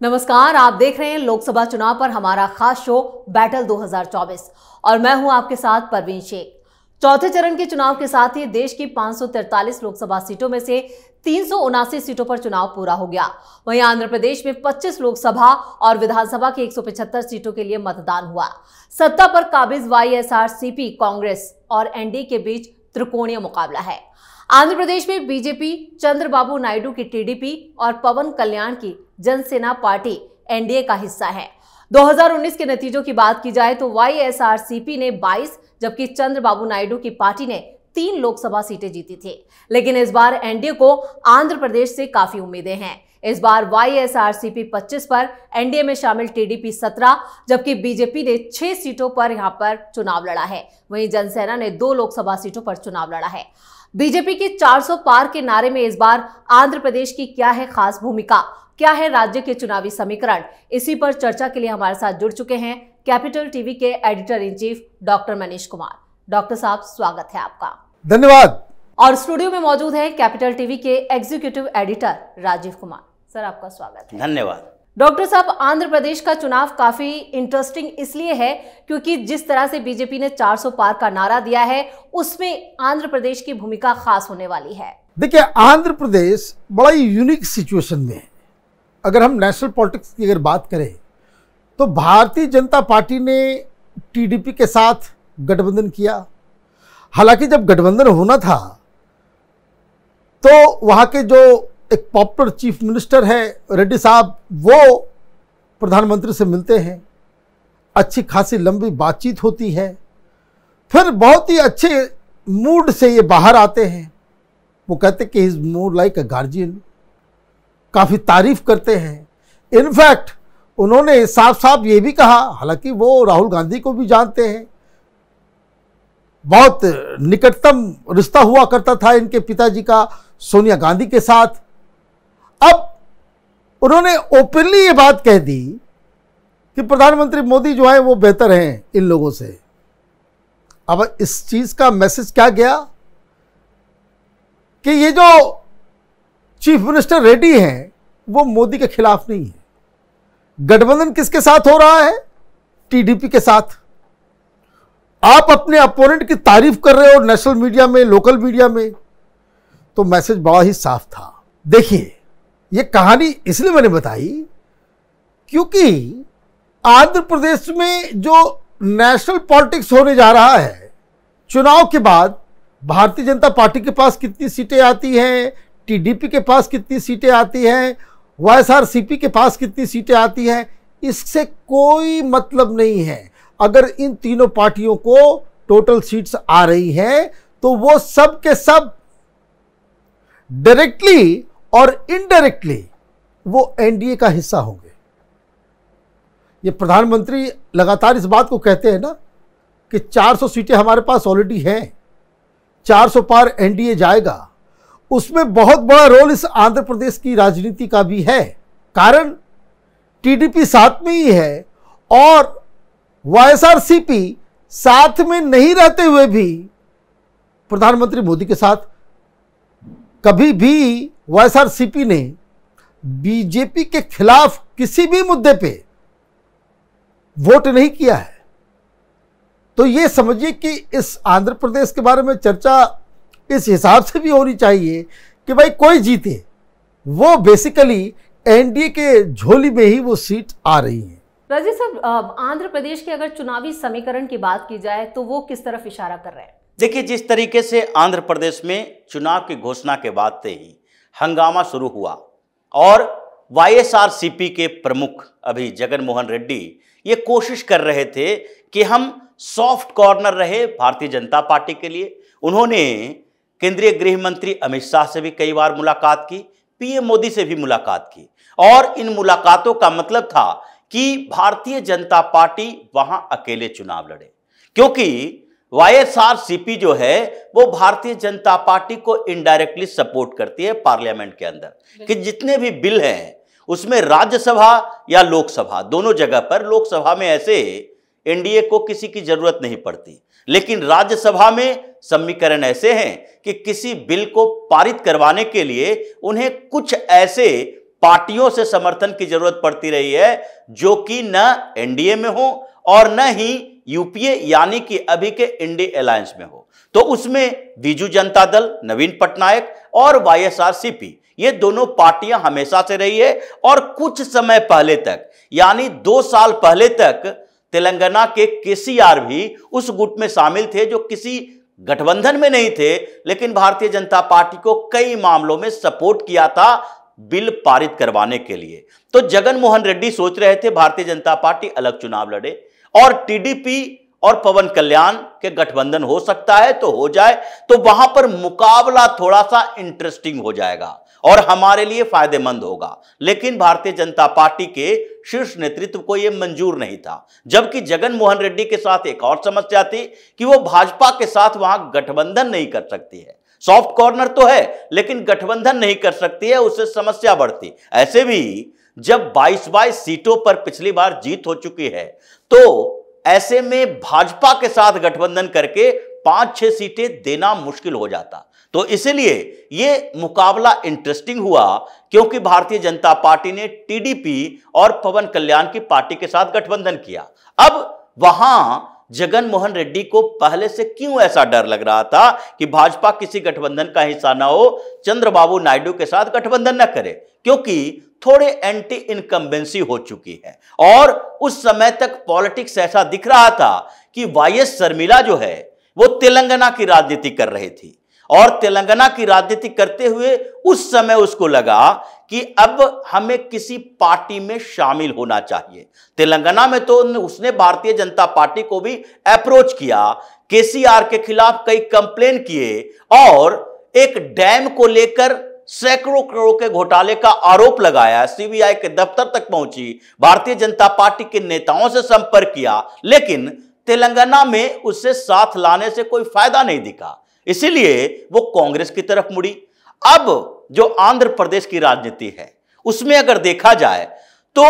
नमस्कार, आप देख रहे हैं लोकसभा चुनाव पर हमारा खास शो बैटल 2024 और मैं हूं आपके साथ परवीन शेख। चौथे चरण के चुनाव के साथ ही देश की 543 लोकसभा सीटों में से 379 सीटों पर चुनाव पूरा हो गया। वहीं आंध्र प्रदेश में 25 लोकसभा और विधानसभा की 175 सीटों के लिए मतदान हुआ। सत्ता पर काबिज वाईएसआरसीपी कांग्रेस और एनडीए के बीच त्रिकोणीय मुकाबला है। आंध्र प्रदेश में बीजेपी, चंद्रबाबू नायडू की टीडीपी और पवन कल्याण की जनसेना पार्टी एनडीए का हिस्सा है। 2019 के नतीजों की बात की जाए तो वाईएसआरसीपी ने 22 जबकि चंद्रबाबू नायडू की पार्टी ने 3 लोकसभा सीटें जीती थी। लेकिन इस बार एनडीए को आंध्र प्रदेश से काफी उम्मीदें हैं। इस बार वाईएसआरसीपी 25 पर, एनडीए में शामिल टीडीपी 17 जबकि बीजेपी ने 6 सीटों पर यहां पर चुनाव लड़ा है। वहीं जनसेना ने 2 लोकसभा सीटों पर चुनाव लड़ा है। बीजेपी के 400 पार के नारे में इस बार आंध्र प्रदेश की क्या है खास भूमिका, क्या है राज्य के चुनावी समीकरण, इसी पर चर्चा के लिए हमारे साथ जुड़ चुके हैं कैपिटल टीवी के editor in chief doctor Manish Kumar. Doctor साहब, स्वागत है आपका। धन्यवाद। और स्टूडियो में मौजूद है कैपिटल टीवी के executive editor Rajiv Kumar. Sir, आपका स्वागत है। धन्यवाद। डॉक्टर साहब, आंध्र प्रदेश का चुनाव काफी इंटरेस्टिंग इसलिए है क्योंकि जिस तरह से बीजेपी ने 400 पार का नारा दिया है उसमें आंध्र प्रदेश की भूमिका खास होने वाली है। देखिए, आंध्र प्रदेश बड़ा ही यूनिक सिचुएशन में है। अगर हम नेशनल पॉलिटिक्स की अगर बात करें तो भारतीय जनता पार्टी ने टीडीपी के साथ गठबंधन किया। हालांकि जब गठबंधन होना था तो वहां के जो एक पॉपुलर चीफ मिनिस्टर है रेड्डी साहब, वो प्रधानमंत्री से मिलते हैं, अच्छी खासी लंबी बातचीत होती है, फिर बहुत ही अच्छे मूड से ये बाहर आते हैं। वो कहते कि is more like a guardian, काफ़ी तारीफ करते हैं। इनफैक्ट उन्होंने साफ साफ ये भी कहा, हालांकि वो राहुल गांधी को भी जानते हैं, बहुत निकटतम रिश्ता हुआ करता था इनके पिताजी का सोनिया गांधी के साथ। अब उन्होंने ओपनली ये बात कह दी कि प्रधानमंत्री मोदी जो है वो बेहतर हैं इन लोगों से। अब इस चीज का मैसेज क्या गया कि ये जो चीफ मिनिस्टर रेड्डी हैं वो मोदी के खिलाफ नहीं है। गठबंधन किसके साथ हो रहा है? टीडीपी के साथ। आप अपने अपोनेंट की तारीफ कर रहे हो नेशनल मीडिया में, लोकल मीडिया में, तो मैसेज बड़ा ही साफ था। देखिए, ये कहानी इसलिए मैंने बताई क्योंकि आंध्र प्रदेश में जो नेशनल पॉलिटिक्स होने जा रहा है, चुनाव के बाद भारतीय जनता पार्टी के पास कितनी सीटें आती हैं, टीडीपी के पास कितनी सीटें आती हैं, वाईएसआरसीपी के पास कितनी सीटें आती हैं, इससे कोई मतलब नहीं है। अगर इन तीनों पार्टियों को टोटल सीट्स आ रही हैं तो वो सब के सब डायरेक्टली और इनडायरेक्टली वो एनडीए का हिस्सा होंगे। ये प्रधानमंत्री लगातार इस बात को कहते हैं ना कि 400 सीटें हमारे पास ऑलरेडी हैं, 400 पार एनडीए जाएगा। उसमें बहुत बड़ा रोल इस आंध्र प्रदेश की राजनीति का भी है। कारण टीडीपी साथ में ही है और वाईएसआरसीपी साथ में नहीं रहते हुए भी प्रधानमंत्री मोदी के साथ कभी भी वाईएसआरसीपी ने बीजेपी के खिलाफ किसी भी मुद्दे पे वोट नहीं किया है। तो ये समझिए कि इस आंध्र प्रदेश के बारे में चर्चा इस हिसाब से भी होनी चाहिए कि भाई कोई जीते, वो बेसिकली एनडीए के झोली में ही वो सीट आ रही है। राजीव साहब, आंध्र प्रदेश के अगर चुनावी समीकरण की बात की जाए तो वो किस तरफ इशारा कर रहे हैं? देखिए, जिस तरीके से आंध्र प्रदेश में चुनाव की घोषणा के बाद से ही हंगामा शुरू हुआ और वाईएसआरसीपी के प्रमुख अभी जगन मोहन रेड्डी ये कोशिश कर रहे थे कि हम सॉफ्ट कॉर्नर रहे भारतीय जनता पार्टी के लिए। उन्होंने केंद्रीय गृह मंत्री अमित शाह से भी कई बार मुलाकात की, पीएम मोदी से भी मुलाकात की और इन मुलाकातों का मतलब था कि भारतीय जनता पार्टी वहां अकेले चुनाव लड़े, क्योंकि वाईएसआरसीपी जो है वो भारतीय जनता पार्टी को इनडायरेक्टली सपोर्ट करती है पार्लियामेंट के अंदर कि जितने भी बिल हैं उसमें राज्यसभा या लोकसभा दोनों जगह पर, लोकसभा में ऐसे एनडीए को किसी की जरूरत नहीं पड़ती, लेकिन राज्यसभा में समीकरण ऐसे हैं कि किसी बिल को पारित करवाने के लिए उन्हें कुछ ऐसे पार्टियों से समर्थन की जरूरत पड़ती रही है जो कि न एनडीए में हो और न ही यूपीए यानी कि अभी के इंडिया अलायंस में हो। तो उसमें बीजू जनता दल, नवीन पटनायक और वाईएसआरसीपी, ये दोनों पार्टियां हमेशा से रही है। और कुछ समय पहले तक यानी 2 साल पहले तक तेलंगाना के केसीआर भी उस गुट में शामिल थे जो किसी गठबंधन में नहीं थे, लेकिन भारतीय जनता पार्टी को कई मामलों में सपोर्ट किया था बिल पारित करवाने के लिए। तो जगन मोहन रेड्डी सोच रहे थे भारतीय जनता पार्टी अलग चुनाव लड़े और टीडीपी और पवन कल्याण के गठबंधन हो सकता है तो हो जाए, तो वहां पर मुकाबला थोड़ा सा इंटरेस्टिंग हो जाएगा और हमारे लिए फायदेमंद होगा। लेकिन भारतीय जनता पार्टी के शीर्ष नेतृत्व को यह मंजूर नहीं था। जबकि जगन मोहन रेड्डी के साथ एक और समस्या थी कि वो भाजपा के साथ वहां गठबंधन नहीं कर सकती है। सॉफ्ट कॉर्नर तो है लेकिन गठबंधन नहीं कर सकती है, उससे समस्या बढ़ती। ऐसे भी जब 22 सीटों पर पिछली बार जीत हो चुकी है तो ऐसे में भाजपा के साथ गठबंधन करके 5-6 सीटें देना मुश्किल हो जाता। तो इसलिए यह मुकाबला इंटरेस्टिंग हुआ क्योंकि भारतीय जनता पार्टी ने टीडीपी और पवन कल्याण की पार्टी के साथ गठबंधन किया। अब वहां जगन मोहन रेड्डी को पहले से क्यों ऐसा डर लग रहा था कि भाजपा किसी गठबंधन का हिस्सा ना हो, चंद्रबाबू नायडू के साथ गठबंधन न करे, क्योंकि थोड़े एंटी इनकम्बेंसी हो चुकी है। और उस समय तक पॉलिटिक्स ऐसा दिख रहा था कि वाईएस शर्मिला जो है वो तेलंगाना की राजनीति कर रही थी और तेलंगाना की राजनीति करते हुए उस समय उसको लगा कि अब हमें किसी पार्टी में शामिल होना चाहिए। तेलंगाना में तो उसने भारतीय जनता पार्टी को भी अप्रोच किया, केसीआर के खिलाफ कई कंप्लेन किए और एक डैम को लेकर सैकड़ों करोड़ के घोटाले का आरोप लगाया। सीबीआई के दफ्तर तक पहुंची, भारतीय जनता पार्टी के नेताओं से संपर्क किया, लेकिन तेलंगाना में उससे साथ लाने से कोई फायदा नहीं दिखा, इसीलिए वो कांग्रेस की तरफ मुड़ी। अब जो आंध्र प्रदेश की राजनीति है उसमें अगर देखा जाए तो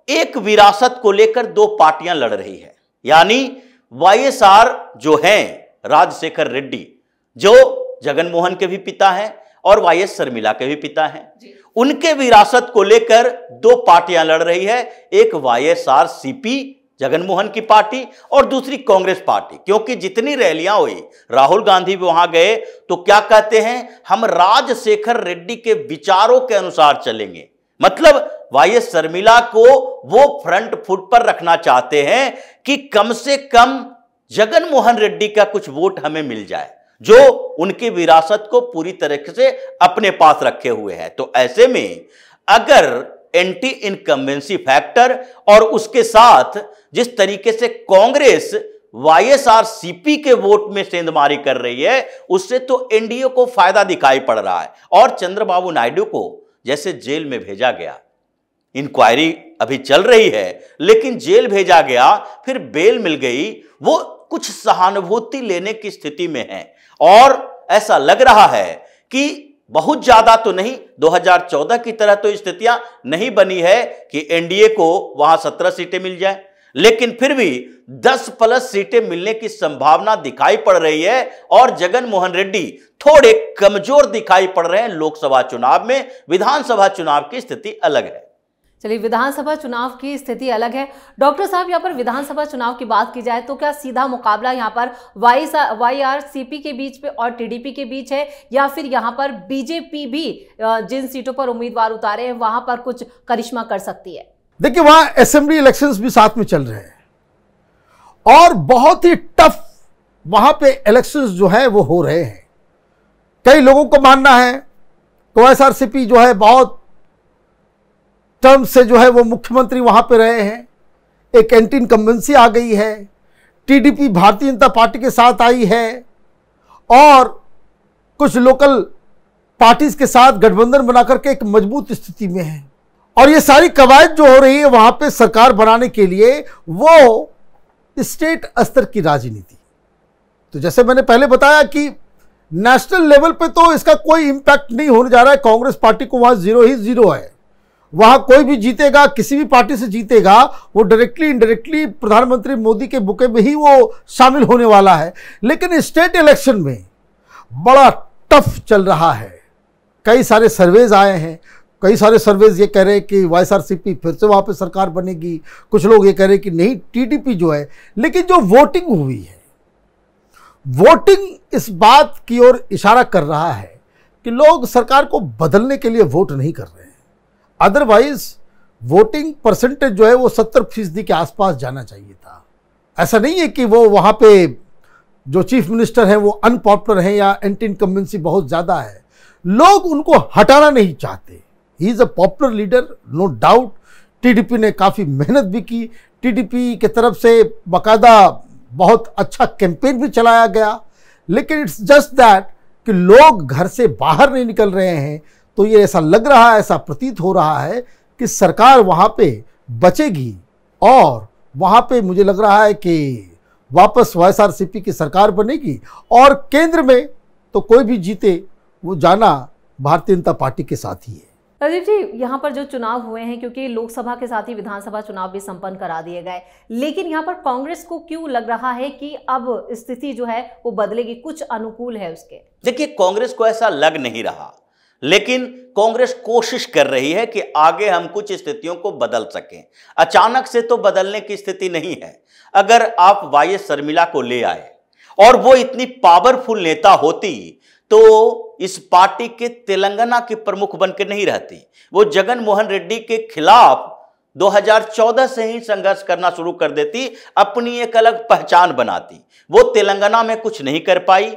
एक विरासत को लेकर 2 पार्टियां लड़ रही है, यानी वाईएसआर जो हैं राजशेखर रेड्डी जो जगन मोहन के भी पिता हैं और वाईएस शर्मिला के भी पिता हैं, उनके विरासत को लेकर 2 पार्टियां लड़ रही है। एक वाईएसआरसीपी जगन मोहन की पार्टी और दूसरी कांग्रेस पार्टी, क्योंकि जितनी रैलियां हुई, राहुल गांधी भी वहां गए तो क्या कहते हैं, हम राजशेखर रेड्डी के विचारों के अनुसार चलेंगे। मतलब वाईएस शर्मिला को वो फ्रंट फुट पर रखना चाहते हैं कि कम से कम जगन मोहन रेड्डी का कुछ वोट हमें मिल जाए, जो उनकी विरासत को पूरी तरीके से अपने पास रखे हुए है। तो ऐसे में अगर एंटी इनकम्बेंसी फैक्टर और उसके साथ जिस तरीके से कांग्रेस वाईएसआरसीपी के वोट में सेंधमारी कर रही है, उससे तो एनडीए को फायदा दिखाई पड़ रहा है। और चंद्रबाबू नायडू को जैसे जेल में भेजा गया, इंक्वायरी अभी चल रही है लेकिन जेल भेजा गया, फिर बेल मिल गई, वो कुछ सहानुभूति लेने की स्थिति में है और ऐसा लग रहा है कि बहुत ज्यादा तो नहीं, 2014 की तरह तो स्थितियां नहीं बनी है कि एनडीए को वहां 17 सीटें मिल जाए, लेकिन फिर भी 10+ सीटें मिलने की संभावना दिखाई पड़ रही है और जगन मोहन रेड्डी थोड़े कमजोर दिखाई पड़ रहे हैं लोकसभा चुनाव में। विधानसभा चुनाव की स्थिति अलग है। चलिए, विधानसभा चुनाव की स्थिति अलग है। डॉक्टर साहब, यहाँ पर विधानसभा चुनाव की बात की जाए तो क्या सीधा मुकाबला यहाँ पर वाईआरसीपी के बीच पे और टीडीपी के बीच है, या फिर यहाँ पर बीजेपी भी जिन सीटों पर उम्मीदवार उतारे हैं वहां पर कुछ करिश्मा कर सकती है? देखिए, वहां असेंबली इलेक्शंस भी साथ में चल रहे हैं और बहुत ही टफ वहां पे इलेक्शंस जो है वो हो रहे हैं। कई लोगों को मानना है कि वाईएसआरसीपी जो है बहुत टर्म से जो है वो मुख्यमंत्री वहां पे रहे हैं, एक एंटी इनकम्बेंसी आ गई है, टीडीपी भारतीय जनता पार्टी के साथ आई है और कुछ लोकल पार्टीज के साथ गठबंधन बना करके एक मजबूत स्थिति में है। और ये सारी कवायद जो हो रही है वहां पे सरकार बनाने के लिए, वो स्टेट स्तर की राजनीति। तो जैसे मैंने पहले बताया कि नेशनल लेवल पे तो इसका कोई इंपैक्ट नहीं होने जा रहा है। कांग्रेस पार्टी को वहां 0 ही 0 है। वहां कोई भी जीतेगा, किसी भी पार्टी से जीतेगा, वो डायरेक्टली इनडायरेक्टली प्रधानमंत्री मोदी के बुके में ही वो शामिल होने वाला है। लेकिन स्टेट इलेक्शन में बड़ा टफ चल रहा है। कई सारे सर्वेज आए हैं, कई सारे सर्वेज ये कह रहे हैं कि वाईएसआरसीपी फिर से वहाँ पे सरकार बनेगी, कुछ लोग ये कह रहे हैं कि नहीं टीडीपी जो है। लेकिन जो वोटिंग हुई है, वोटिंग इस बात की ओर इशारा कर रहा है कि लोग सरकार को बदलने के लिए वोट नहीं कर रहे हैं। अदरवाइज वोटिंग परसेंटेज जो है वो 70% के आसपास जाना चाहिए था। ऐसा नहीं है कि वो वहाँ पे जो चीफ मिनिस्टर हैं वो अनपॉपुलर हैं या एंटी इनकम्बेंसी बहुत ज़्यादा है। लोग उनको हटाना नहीं चाहते। He is a popular leader, no doubt. TDP ने काफ़ी मेहनत भी की, टीडीपी की तरफ से बाकायदा बहुत अच्छा कैंपेन भी चलाया गया। लेकिन इट्स जस्ट दैट कि लोग घर से बाहर नहीं निकल रहे हैं। तो ये ऐसा लग रहा है, ऐसा प्रतीत हो रहा है कि सरकार वहाँ पे बचेगी और वहाँ पे मुझे लग रहा है कि वापस वाईएसआरसीपी की सरकार बनेगी और केंद्र में तो कोई भी जीते वो जाना भारतीय जनता पार्टी के साथ ही है। राजीव जी, यहाँ पर जो चुनाव हुए हैं, क्योंकि लोकसभा के साथ ही विधानसभा चुनाव भी संपन्न करा दिए गए, लेकिन यहाँ पर कांग्रेस को क्यों लग रहा है कि अब स्थिति जो है वो बदलेगी, कुछ अनुकूल है उसके? देखिए, कांग्रेस को ऐसा लग नहीं रहा, लेकिन कांग्रेस कोशिश कर रही है कि आगे हम कुछ स्थितियों को बदल सकें। अचानक से तो बदलने की स्थिति नहीं है। अगर आप वाईएस शर्मिला को ले आए और वो इतनी पावरफुल नेता होती तो इस पार्टी के तेलंगाना की प्रमुख बनकर नहीं रहती। वो जगन मोहन रेड्डी के खिलाफ 2014 से ही संघर्ष करना शुरू कर देती, अपनी एक अलग पहचान बनाती। वो तेलंगाना में कुछ नहीं कर पाई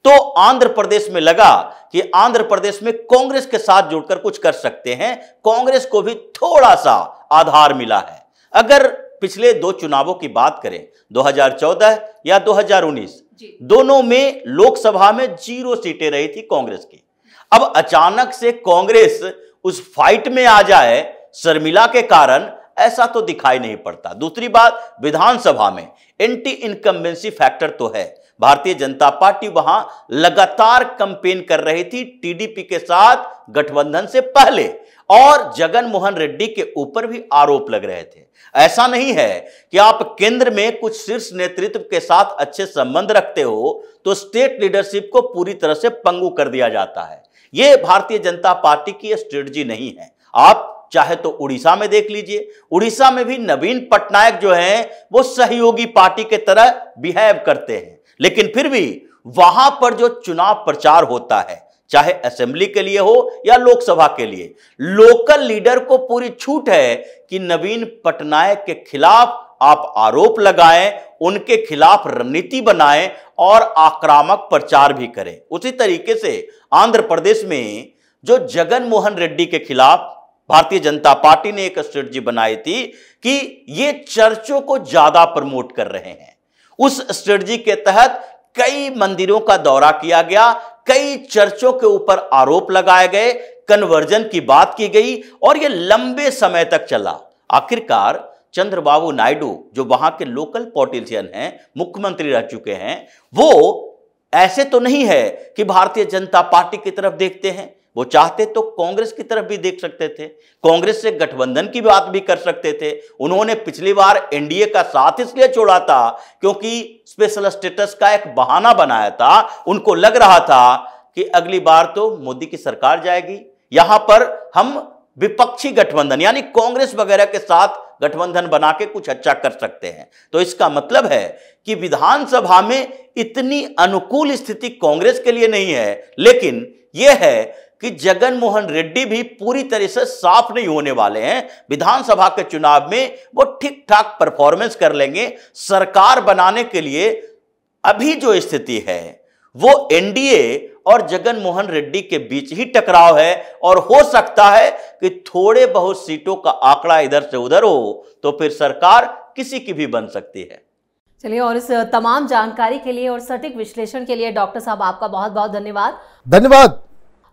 तो आंध्र प्रदेश में लगा कि आंध्र प्रदेश में कांग्रेस के साथ जुड़कर कुछ कर सकते हैं। कांग्रेस को भी थोड़ा सा आधार मिला है। अगर पिछले दो चुनावों की बात करें, 2014 या 2019, दोनों में लोकसभा में 0 सीटें रही थी कांग्रेस की। अब अचानक से कांग्रेस उस फाइट में आ जाए शर्मिला के कारण, ऐसा तो दिखाई नहीं पड़ता। दूसरी बात, विधानसभा में एंटी इनकम्बेंसी फैक्टर तो है। भारतीय जनता पार्टी वहां लगातार कैंपेन कर रही थी टीडीपी के साथ गठबंधन से पहले, और जगन मोहन रेड्डी के ऊपर भी आरोप लग रहे थे। ऐसा नहीं है कि आप केंद्र में कुछ शीर्ष नेतृत्व के साथ अच्छे संबंध रखते हो तो स्टेट लीडरशिप को पूरी तरह से पंगु कर दिया जाता है। यह भारतीय जनता पार्टी की स्ट्रेटजी नहीं है। आप चाहे तो उड़ीसा में देख लीजिए, उड़ीसा में भी नवीन पटनायक जो हैं वो सहयोगी पार्टी के तरह बिहेव करते हैं, लेकिन फिर भी वहां पर जो चुनाव प्रचार होता है, चाहे असेंबली के लिए हो या लोकसभा के लिए, लोकल लीडर को पूरी छूट है कि नवीन पटनायक के खिलाफ आप आरोप लगाएं, उनके खिलाफ रणनीति बनाएं और आक्रामक प्रचार भी करें। उसी तरीके से आंध्र प्रदेश में जो जगन मोहन रेड्डी के खिलाफ भारतीय जनता पार्टी ने एक स्ट्रेटजी बनाई थी कि ये चर्चों को ज्यादा प्रमोट कर रहे हैं। उस स्ट्रेटजी के तहत कई मंदिरों का दौरा किया गया, कई चर्चों के ऊपर आरोप लगाए गए, कन्वर्जन की बात की गई और यह लंबे समय तक चला। आखिरकार चंद्रबाबू नायडू जो वहां के लोकल पॉलिटिशियन हैं, मुख्यमंत्री रह चुके हैं, वो ऐसे तो नहीं है कि भारतीय जनता पार्टी की तरफ देखते हैं। वो चाहते तो कांग्रेस की तरफ भी देख सकते थे, कांग्रेस से गठबंधन की बात भी कर सकते थे। उन्होंने पिछली बार एनडीए का साथ इसलिए छोड़ा था क्योंकि स्पेशल स्टेटस का एक बहाना बनाया था। उनको लग रहा था कि अगली बार तो मोदी की सरकार जाएगी, यहां पर हम विपक्षी गठबंधन यानी कांग्रेस वगैरह के साथ गठबंधन बना के कुछ अच्छा कर सकते हैं। तो इसका मतलब है कि विधानसभा में इतनी अनुकूल स्थिति कांग्रेस के लिए नहीं है, लेकिन यह है कि जगन मोहन रेड्डी भी पूरी तरह से साफ नहीं होने वाले हैं। विधानसभा के चुनाव में वो ठीक ठाक परफॉर्मेंस कर लेंगे। सरकार बनाने के लिए अभी जो स्थिति है वो एनडीए और जगन मोहन रेड्डी के बीच ही टकराव है, और हो सकता है कि थोड़े बहुत सीटों का आंकड़ा इधर से उधर हो तो फिर सरकार किसी की भी बन सकती है। चलिए, और इस तमाम जानकारी के लिए और सटीक विश्लेषण के लिए डॉक्टर साहब आपका बहुत बहुत धन्यवाद। धन्यवाद।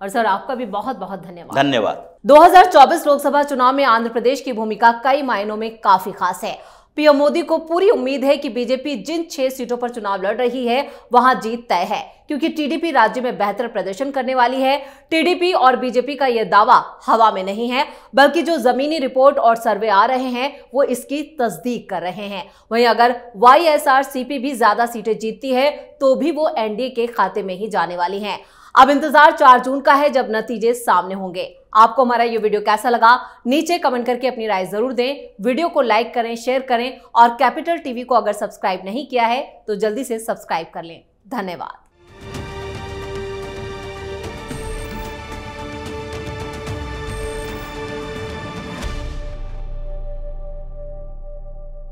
और सर आपका भी बहुत बहुत धन्यवाद। धन्यवाद। 2024 लोकसभा चुनाव में आंध्र प्रदेश की भूमिका कई मायनों में काफी खास है। पीएम मोदी को पूरी उम्मीद है कि बीजेपी जिन 6 सीटों पर चुनाव लड़ रही है वहां जीत तय है, क्योंकि टीडीपी राज्य में बेहतर प्रदर्शन करने वाली है। टीडीपी और बीजेपी का यह दावा हवा में नहीं है, बल्कि जो जमीनी रिपोर्ट और सर्वे आ रहे हैं वो इसकी तस्दीक कर रहे हैं। वहीं अगर वाईएसआरसीपी भी ज्यादा सीटें जीतती है तो भी वो एनडीए के खाते में ही जाने वाली हैं। अब इंतजार 4 जून का है, जब नतीजे सामने होंगे। आपको हमारा ये वीडियो कैसा लगा, नीचे कमेंट करके अपनी राय जरूर दें। वीडियो को लाइक करें, शेयर करें और कैपिटल टीवी को अगर सब्सक्राइब नहीं किया है तो जल्दी से सब्सक्राइब कर लें। धन्यवाद।